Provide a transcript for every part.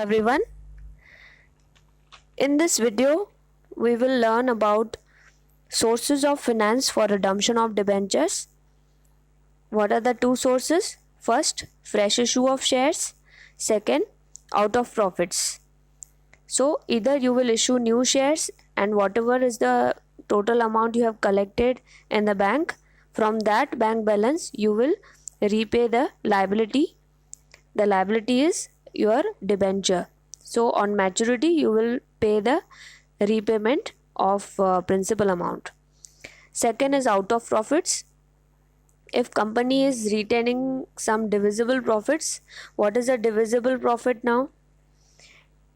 everyone. In this video, we will learn about sources of finance for redemption of debentures. What are the two sources? First, fresh issue of shares. Second, out of profits. So, either you will issue new shares and whatever is the total amount you have collected in the bank, from that bank balance, you will repay the liability. The liability is your debenture. So on maturity, you will pay the repayment of principal amount. Second is out of profits. If company is retaining some divisible profits, what is a divisible profit now?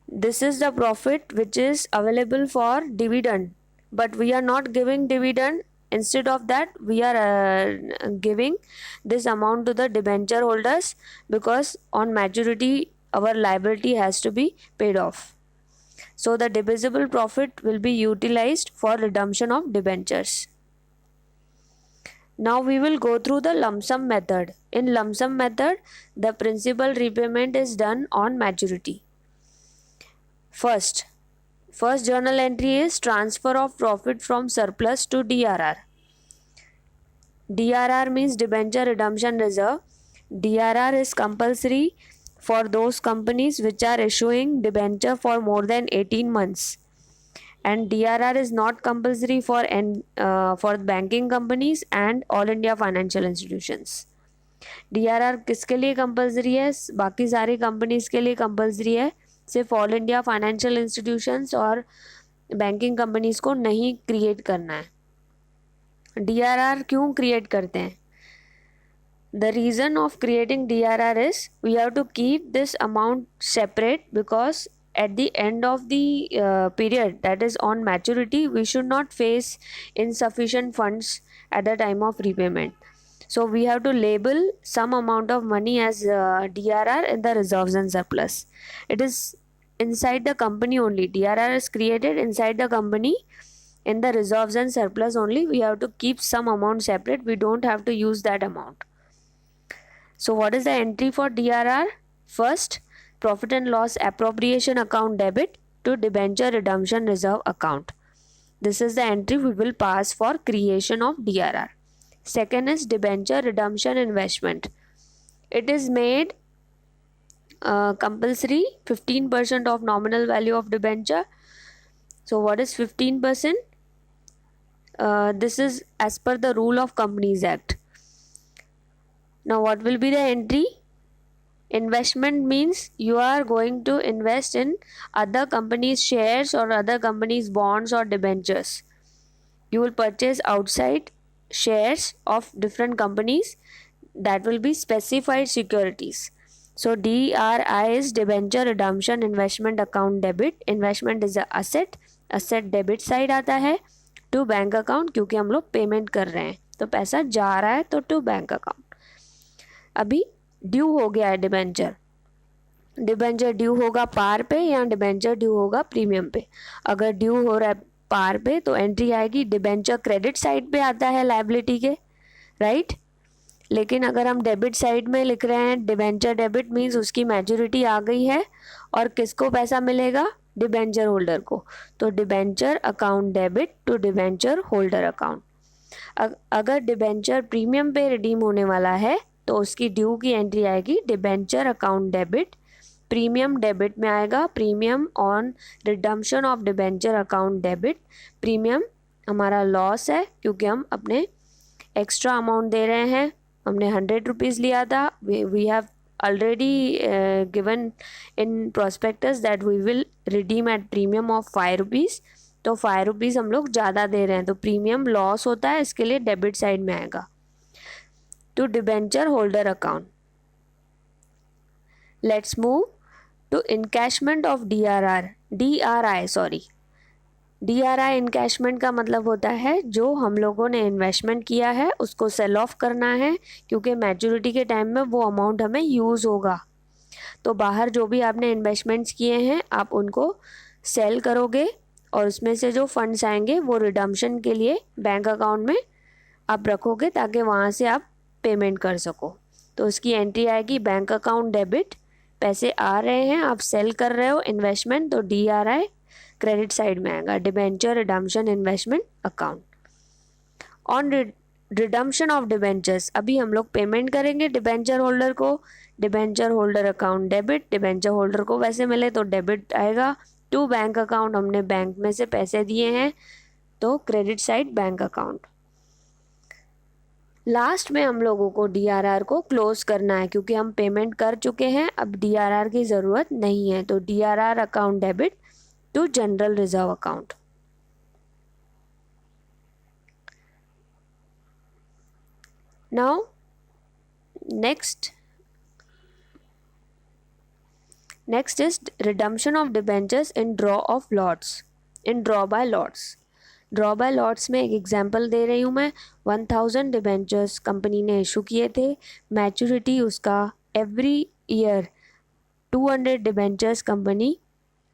This is the profit which is available for dividend, but we are not giving dividend. Instead of that, we are giving this amount to the debenture holders, because on maturity our liability has to be paid off. So the divisible profit will be utilized for redemption of debentures. Now we will go through the lump sum method. In lump sum method, the principal repayment is done on maturity. First journal entry is transfer of profit from surplus to DRR. DRR means debenture redemption reserve. DRR is compulsory for those companies which are issuing debenture for more than 18 months. And DRR is not compulsory for banking companies and all India financial institutions. DRR किसके लिए compulsory है? बाकी सारी companies के लिए compulsory है, सिर्फ all India financial institutions और बैंकिंग कंपनीज को नहीं क्रिएट करना है. DRR क्यों क्रिएट करते हैं? The reason of creating DRR is we have to keep this amount separate, because at the end of the period, that is on maturity, we should not face insufficient funds at the time of repayment. So we have to label some amount of money as DRR in the reserves and surplus. It is inside the company only. DRR is created inside the company. In the reserves and surplus only, we have to keep some amount separate. We don't have to use that amount. So what is the entry for DRR? First, profit and loss appropriation account debit to debenture redemption reserve account. This is the entry we will pass for creation of DRR. Second is debenture redemption investment. It is made compulsory, 15% of nominal value of debenture. So what is 15%? This is as per the rule of Companies Act. Now what will be the entry? Investment means you are going to invest in other companies' shares or other companies' bonds or debentures. You will purchase outside shares of different companies, that will be specified securities. So DRI is debenture redemption investment account debit. Investment is a asset debit side आता है, to bank account, क्योंकि हम लोग payment कर रहे हैं तो पैसा जा रहा है तो टू बैंक अकाउंट. अभी ड्यू हो गया है डिबेंचर ड्यू होगा पार पे या डिबेंचर ड्यू होगा प्रीमियम पे. अगर ड्यू हो रहा है पार पे तो एंट्री आएगी डिबेंचर क्रेडिट साइड पे आता है लायबिलिटी के, राइट. लेकिन अगर हम डेबिट साइड में लिख रहे हैं डिबेंचर डेबिट, मीन्स उसकी मैच्योरिटी आ गई है और किसको पैसा मिलेगा? डिबेंचर होल्डर को. तो debenture account debit to debenture holder account. अगर डिबेंचर प्रीमियम पे रिडीम होने वाला है तो उसकी ड्यू की एंट्री आएगी debenture account debit. Premium debit में आएगा, premium on redemption of debenture account debit. Premium हमारा लॉस है क्योंकि हम अपने एक्स्ट्रा अमाउंट दे रहे हैं. हमने 100 रुपीज़ लिया था. We have already given in prospectus that we will redeem at premium of 5 rupees. तो 5 रुपीज़ हम लोग ज़्यादा दे रहे हैं तो प्रीमियम लॉस होता है, इसके लिए डेबिट साइड में आएगा. To debenture holder account. Let's move to encashment of DRI. DRI encashment का मतलब होता है जो हम लोगों ने इन्वेस्टमेंट किया है उसको सेल ऑफ करना है, क्योंकि मैच्योरिटी के टाइम में वो अमाउंट हमें यूज़ होगा. तो बाहर जो भी आपने इन्वेस्टमेंट्स किए हैं आप उनको सेल करोगे और उसमें से जो फंड्स आएंगे वो रिडम्पशन के लिए बैंक अकाउंट में आप रखोगे ताकि वहाँ से आप पेमेंट कर सको. तो उसकी एंट्री आएगी बैंक अकाउंट डेबिट पैसे आ रहे हैं, आप सेल कर रहे हो इन्वेस्टमेंट, तो DRI क्रेडिट साइड में आएगा, debenture redemption investment account. On redemption of debentures, अभी हम लोग पेमेंट करेंगे डिबेंचर होल्डर को, debenture holder account debit, debenture holder को वैसे मिले तो डेबिट आएगा। टू बैंक अकाउंट, हमने बैंक में से पैसे दिए हैं तो credit side bank account. Last में हम लोगों को DRR को क्लोज करना है क्योंकि हम पेमेंट कर चुके हैं, अब DRR की ज़रूरत नहीं है, तो DRR account debit to general reserve account. Now next is redemption of debentures in draw of lots, in draw by lots। Draw bye lots में एक एग्जांपल दे रही हूँ मैं। 1000 डिबेंचर्स कंपनी ने इशू किए थे, मैच्योरिटी उसका every year 200 debentures company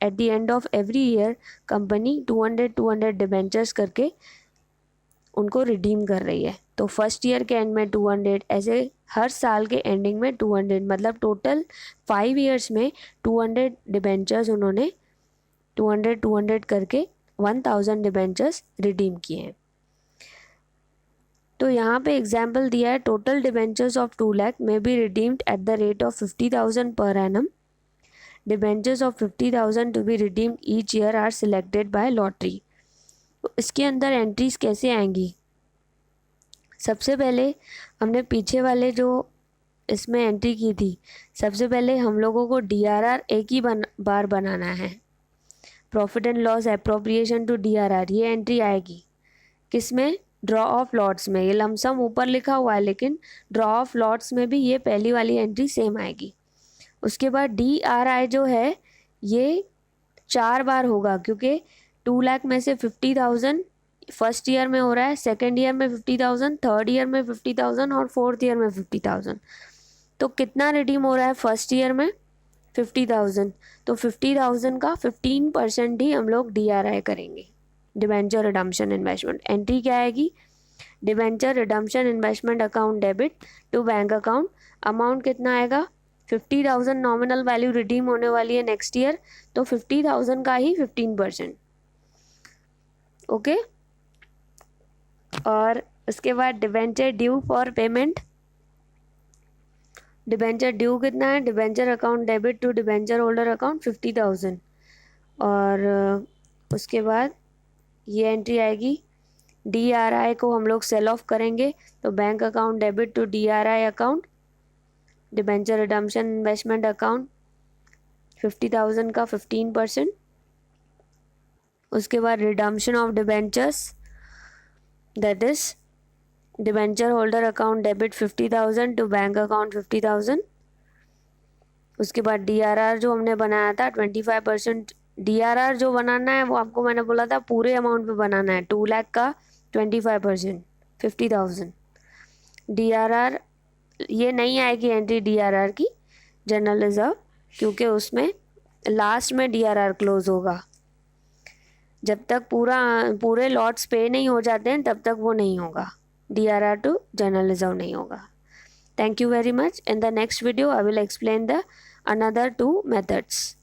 at the end of every year company 200 debentures करके उनको रिडीम कर रही है। तो फर्स्ट ईयर के एंड में 200, ऐसे हर साल के एंडिंग में 200, मतलब टोटल 5 ईयर्स में 200 डिबेंचर्स उन्होंने 200 करके 1000 डिबेंचर्स रिडीम किए हैं। तो यहाँ पे एग्जाम्पल दिया है, टोटल डिबेंचर्स ऑफ 2 लाख में be redeemed at the rate of 50,000 per annum. Debentures of 50,000 to be redeemed each year are selected by lottery. तो इसके अंदर एंट्रीज कैसे आएंगी? सबसे पहले हमने पीछे वाले जो इसमें एंट्री की थी, सबसे पहले हम लोगों को DRR एक ही बार बनाना है। Profit and loss appropriation to DRR, ये एंट्री आएगी किसमें? ड्रॉ ऑफ लॉट्स में। ये लमसम ऊपर लिखा हुआ है लेकिन ड्रॉ ऑफ लॉट्स में भी ये पहली वाली एंट्री सेम आएगी। उसके बाद DRI जो है ये 4 बार होगा क्योंकि 2 लाख में से 50,000 फर्स्ट ईयर में हो रहा है, सेकेंड ईयर में 50,000, थर्ड ईयर में 50,000 और फोर्थ ईयर में 50,000। तो कितना रिडीम हो रहा है फर्स्ट ईयर में? 50,000। तो 50,000 का 15% ही हम लोग DRI करेंगे, डिबेंचर रिडम्पशन इन्वेस्टमेंट। एंट्री क्या आएगी? Debenture redemption investment account debit to bank account. Amount कितना आएगा? 50,000 नॉमिनल वैल्यू रिडीम होने वाली है नेक्स्ट ईयर, तो 50,000 का ही 15%। ओके। और उसके बाद debenture due for payment. Debenture due कितना है? Debenture account debit to debenture holder account 50,000। और उसके बाद ये एंट्री आएगी, DRI को हम लोग सेल ऑफ करेंगे तो bank account debit to DRI account, debenture redemption investment account 50,000 का 15%। उसके बाद redemption of debentures, that is debenture holder account debit 50,000 to bank account 50,000। उसके बाद DRR जो हमने बनाया था 25%। DRR जो बनाना है वो आपको मैंने बोला था पूरे अमाउंट पे बनाना है, 2 लाख का 25% 50,000। DRR ये नहीं आएगी एंट्री DRR की जनरल रिजर्व, क्योंकि उसमें लास्ट में DRR क्लोज होगा। जब तक पूरे लॉट्स पे नहीं हो जाते हैं तब तक वो नहीं होगा, DRR टू जनरल रिजर्व नहीं होगा। Thank you very much. In the next video I will explain the another 2 methods.